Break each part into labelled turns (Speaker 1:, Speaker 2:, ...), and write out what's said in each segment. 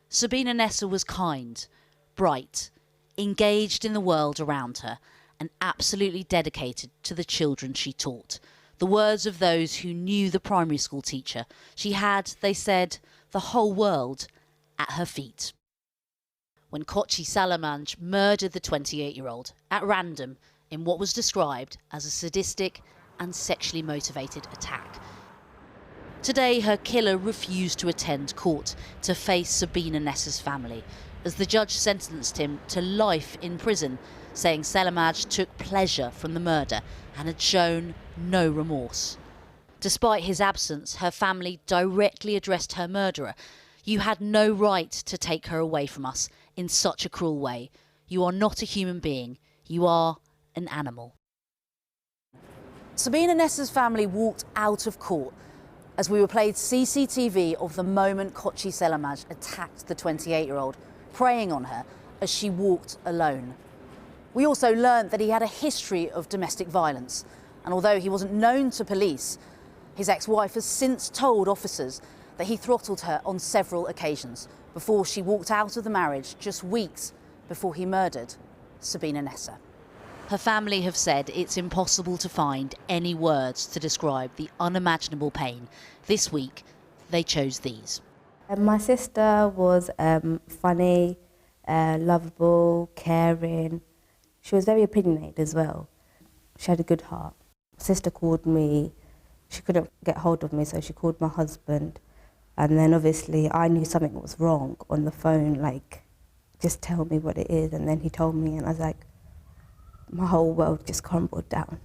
Speaker 1: Sabina Nessa was kind, bright, engaged in the world around her, and absolutely dedicated to the children she taught. The words of those who knew the primary school teacher. She had, they said, the whole world at her feet. When Koci Selamaj murdered the 28-year-old at random in what was described as a sadistic and sexually motivated attack. Today, her killer refused to attend court to face Sabina Nessa's family, as the judge sentenced him to life in prison, saying Selamaj took pleasure from the murder and had shown no remorse. Despite his absence, her family directly addressed her murderer. "You had no right to take her away from us in such a cruel way. You are not a human being. You are an animal." Sabina Nessa's family walked out of court as we were played CCTV of the moment Koci Selamaj attacked the 28-year-old, preying on her as she walked alone. We also learned that he had a history of domestic violence, and although he wasn't known to police, his ex-wife has since told officers that he throttled her on several occasions before she walked out of the marriage just weeks before he murdered Sabina Nessa. Her family have said it's impossible to find any words to describe the unimaginable pain. This week, they chose these.
Speaker 2: My sister was funny, lovable, caring. She was very opinionated as well. She had a good heart. Sister called me. She couldn't get hold of me, so she called my husband. And then obviously I knew something was wrong on the phone, like, just tell me what it is. And then he told me, and I was like, my whole world just crumbled down.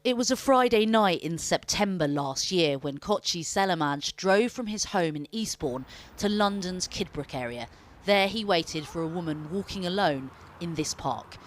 Speaker 1: It was a Friday night in September last year when Koci Selamaj drove from his home in Eastbourne to London's Kidbrooke area. There he waited for a woman walking alone in this park.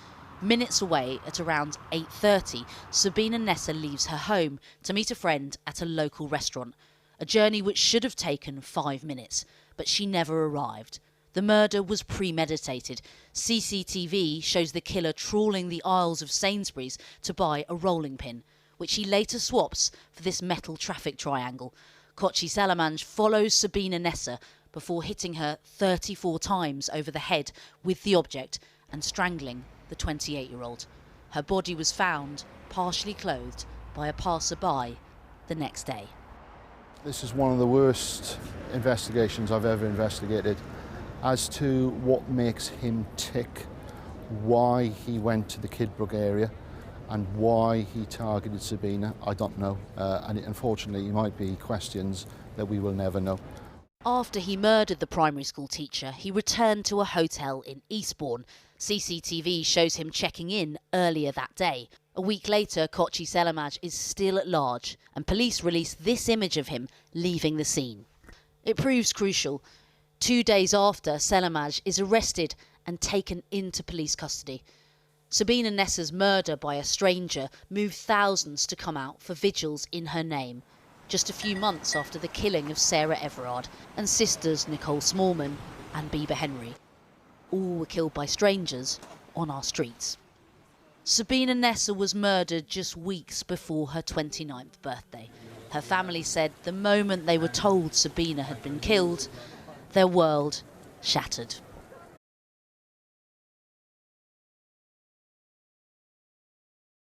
Speaker 1: Minutes away, at around 8:30, Sabina Nessa leaves her home to meet a friend at a local restaurant. A journey which should have taken 5 minutes, but she never arrived. The murder was premeditated. CCTV shows the killer trawling the aisles of Sainsbury's to buy a rolling pin, which he later swaps for this metal traffic triangle. Koci Selamaj follows Sabina Nessa before hitting her 34 times over the head with the object and strangling the 28-year-old. Her body was found, partially clothed, by a passerby the next day.
Speaker 3: This is one of the worst investigations I've ever investigated. As to what makes him tick, why he went to the Kidbrooke area and why he targeted Sabina, I don't know. And unfortunately, it might be questions that we will never know.
Speaker 1: After he murdered the primary school teacher, he returned to a hotel in Eastbourne. CCTV shows him checking in earlier that day. A week later, Koci Selamaj is still at large, and police released this image of him leaving the scene. It proves crucial. 2 days after, Selamaj is arrested and taken into police custody. Sabina Nessa's murder by a stranger moved thousands to come out for vigils in her name. Just a few months after the killing of Sarah Everard and sisters Nicole Smallman and Bieber Henry. All were killed by strangers on our streets. Sabina Nessa was murdered just weeks before her 29th birthday. Her family said the moment they were told Sabina had been killed, their world shattered.